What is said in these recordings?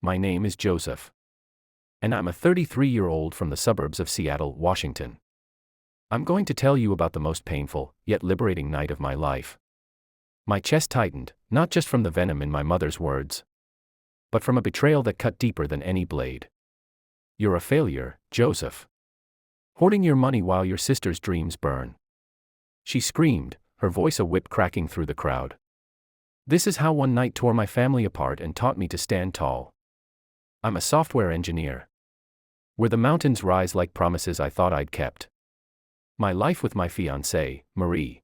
my name is Joseph. And I'm a 33-year-old from the suburbs of Seattle, Washington. I'm going to tell you about the most painful, yet liberating night of my life. My chest tightened, not just from the venom in my mother's words, but from a betrayal that cut deeper than any blade. You're a failure, Joseph. Hoarding your money while your sister's dreams burn. She screamed, her voice a whip cracking through the crowd. This is how one night tore my family apart and taught me to stand tall. I'm a software engineer. Where the mountains rise like promises I thought I'd kept. My life with my fiancée, Marie.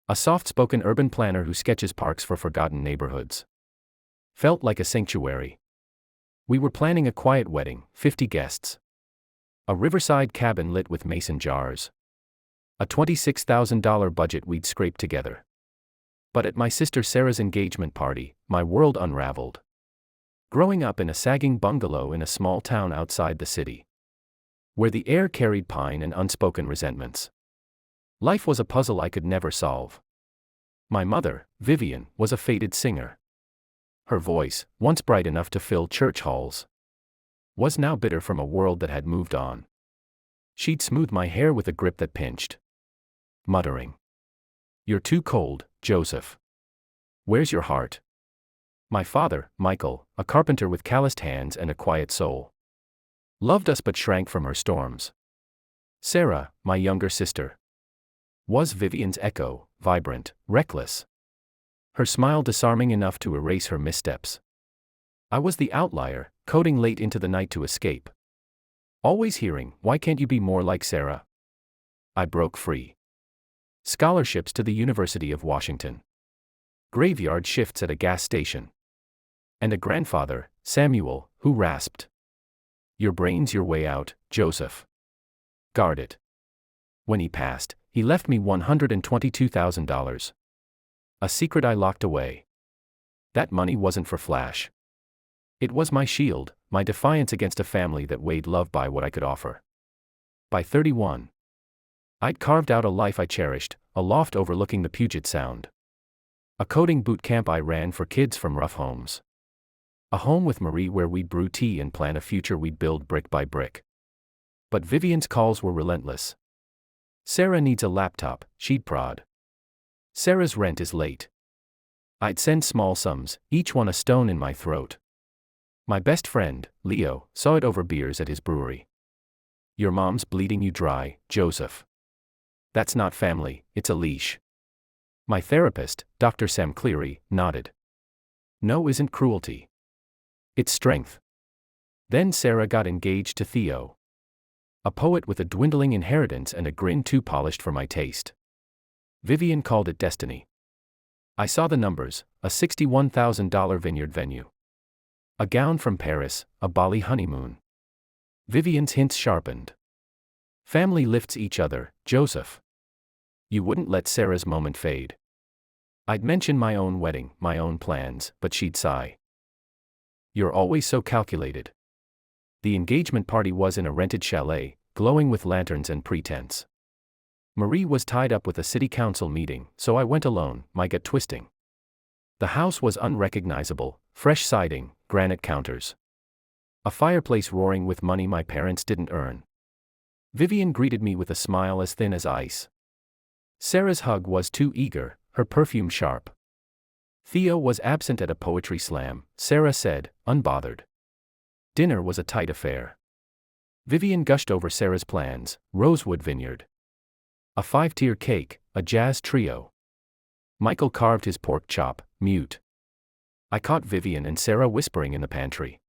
A soft-spoken urban planner who sketches parks for forgotten neighborhoods. Felt like a sanctuary. We were planning a quiet wedding, 50 guests. A riverside cabin lit with mason jars. A $26,000 budget we'd scraped together. But at my sister Sarah's engagement party, my world unraveled. Growing up in a sagging bungalow in a small town outside the city, where the air carried pine and unspoken resentments. Life was a puzzle I could never solve. My mother, Vivian, was a faded singer. Her voice, once bright enough to fill church halls, was now bitter from a world that had moved on. She'd smooth my hair with a grip that pinched, muttering, "You're too cold, Joseph. Where's your heart?" My father, Michael, a carpenter with calloused hands and a quiet soul, loved us but shrank from her storms. Sarah, my younger sister, was Vivian's echo, vibrant, reckless. Her smile disarming enough to erase her missteps. I was the outlier, coding late into the night to escape. Always hearing, "Why can't you be more like Sarah?" I broke free. Scholarships to the University of Washington. Graveyard shifts at a gas station. And a grandfather, Samuel, who rasped, "Your brain's your way out, Joseph. Guard it." When he passed, he left me $122,000. A secret I locked away. That money wasn't for flash. It was my shield, my defiance against a family that weighed love by what I could offer. By 31, I'd carved out a life I cherished, a loft overlooking the Puget Sound. A coding boot camp I ran for kids from rough homes. A home with Marie where we'd brew tea and plan a future we'd build brick by brick. But Vivian's calls were relentless. "Sarah needs a laptop," she'd prod. "Sarah's rent is late." I'd send small sums, each one a stone in my throat. My best friend, Leo, saw it over beers at his brewery. "Your mom's bleeding you dry, Joseph. That's not family, it's a leash." My therapist, Dr. Sam Cleary, nodded. "No isn't cruelty. It's strength." Then Sarah got engaged to Theo. A poet with a dwindling inheritance and a grin too polished for my taste. Vivian called it destiny. I saw the numbers, a $61,000 vineyard venue. A gown from Paris, a Bali honeymoon. Vivian's hints sharpened. Family lifts each other, Joseph. You wouldn't let Sarah's moment fade. I'd mention my own wedding, my own plans, but she'd sigh. "You're always so calculated." The engagement party was in a rented chalet, glowing with lanterns and pretense. Marie was tied up with a city council meeting, so I went alone, my gut twisting. The house was unrecognizable, fresh siding, granite counters. A fireplace roaring with money my parents didn't earn. Vivian greeted me with a smile as thin as ice. Sarah's hug was too eager, her perfume sharp. Theo was absent at a poetry slam, Sarah said, unbothered. Dinner was a tight affair. Vivian gushed over Sarah's plans, Rosewood Vineyard. A 5-tier cake, a jazz trio. Michael carved his pork chop, mute. I caught Vivian and Sarah whispering in the pantry.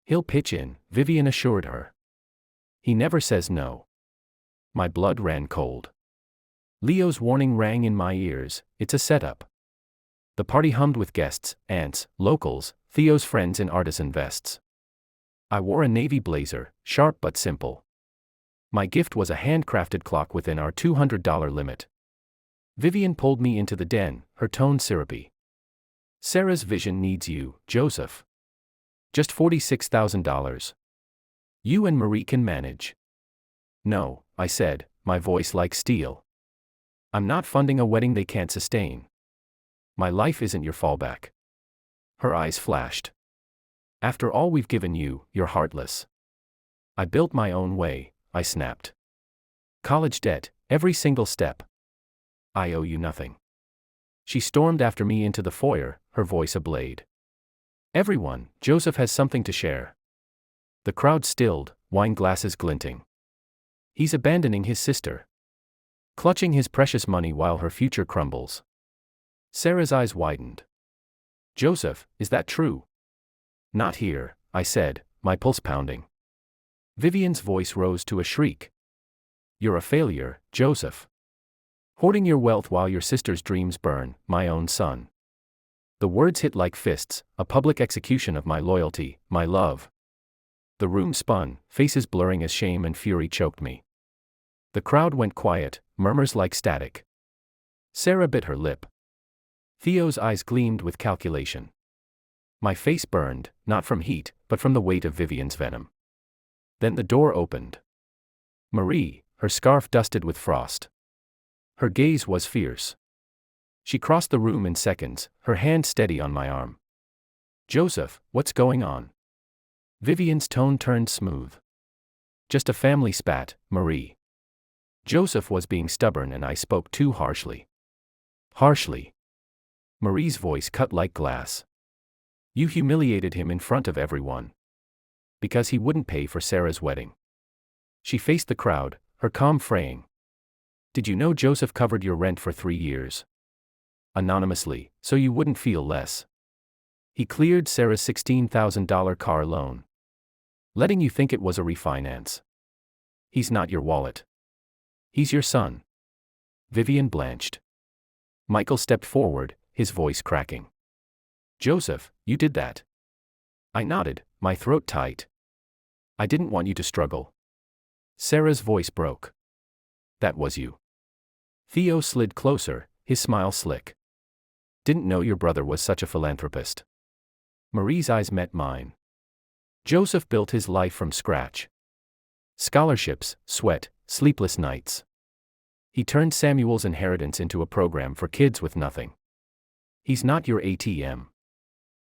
"He'll pitch in," Vivian assured her. "He never says no." My blood ran cold. Leo's warning rang in my ears, "It's a setup." The party hummed with guests, aunts, locals, Theo's friends in artisan vests. I wore a navy blazer, sharp but simple. My gift was a handcrafted clock within our $200 limit. Vivian pulled me into the den, her tone syrupy. "Sarah's vision needs you, Joseph. Just $46,000. You and Marie can manage." "No," I said, my voice like steel. "I'm not funding a wedding they can't sustain. My life isn't your fallback." Her eyes flashed. After all we've given you, you're heartless. I built my own way, I snapped. College debt, every single step. I owe you nothing. She stormed after me into the foyer, her voice ablaze. Everyone, Joseph has something to share. The crowd stilled, wine glasses glinting. He's abandoning his sister. Clutching his precious money while her future crumbles. Sarah's eyes widened. Joseph, is that true? Not here, I said, my pulse pounding. Vivian's voice rose to a shriek. You're a failure, Joseph. Hoarding your wealth while your sister's dreams burn, my own son. The words hit like fists, a public execution of my loyalty, my love. The room spun, faces blurring as shame and fury choked me. The crowd went quiet, murmurs like static. Sarah bit her lip. Theo's eyes gleamed with calculation. My face burned, not from heat, but from the weight of Vivian's venom. Then the door opened. Marie, her scarf dusted with frost. Her gaze was fierce. She crossed the room in seconds, her hand steady on my arm. Joseph, what's going on? Vivian's tone turned smooth. Just a family spat, Marie. Joseph was being stubborn and I spoke too harshly. Harshly. Marie's voice cut like glass. You humiliated him in front of everyone. Because he wouldn't pay for Sarah's wedding. She faced the crowd, her calm fraying. Did you know Joseph covered your rent for 3 years? Anonymously, so you wouldn't feel less. He cleared Sarah's $16,000 car loan. Letting you think it was a refinance. He's not your wallet. He's your son. Vivian blanched. Michael stepped forward, his voice cracking. Joseph, you did that. I nodded, my throat tight. I didn't want you to struggle. Sarah's voice broke. That was you. Theo slid closer, his smile slick. Didn't know your brother was such a philanthropist. Marie's eyes met mine. Joseph built his life from scratch. Scholarships, sweat, sleepless nights. He turned Samuel's inheritance into a program for kids with nothing. He's not your ATM.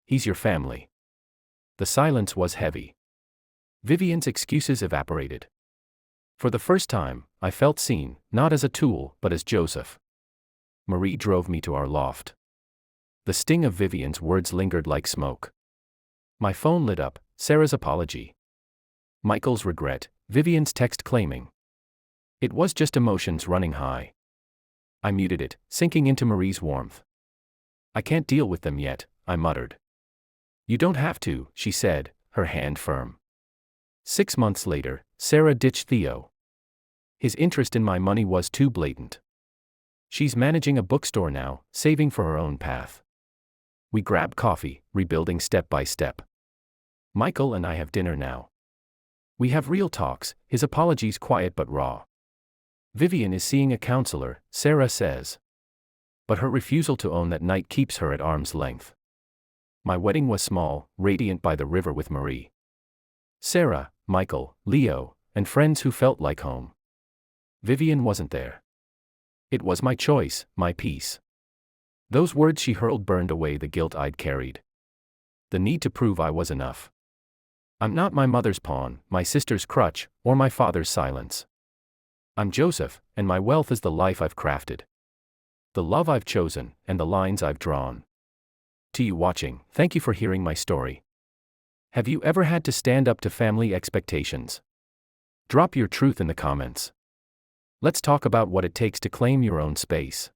He's your family. The silence was heavy. Vivian's excuses evaporated. For the first time, I felt seen, not as a tool, but as Joseph. Marie drove me to our loft. The sting of Vivian's words lingered like smoke. My phone lit up, Sarah's apology. Michael's regret, Vivian's text claiming. It was just emotions running high. I muted it, sinking into Marie's warmth. I can't deal with them yet, I muttered. You don't have to, she said, her hand firm. 6 months later, Sarah ditched Theo. His interest in my money was too blatant. She's managing a bookstore now, saving for her own path. We grab coffee, rebuilding step by step. Michael and I have dinner now. We have real talks, his apologies quiet but raw. Vivian is seeing a counselor, Sarah says. But her refusal to own that night keeps her at arm's length. My wedding was small, radiant by the river with Marie. Sarah, Michael, Leo, and friends who felt like home. Vivian wasn't there. It was my choice, my peace. Those words she hurled burned away the guilt I'd carried. The need to prove I was enough. I'm not my mother's pawn, my sister's crutch, or my father's silence. I'm Joseph, and my wealth is the life I've crafted. The love I've chosen, and the lines I've drawn. To you watching, thank you for hearing my story. Have you ever had to stand up to family expectations? Drop your truth in the comments. Let's talk about what it takes to claim your own space.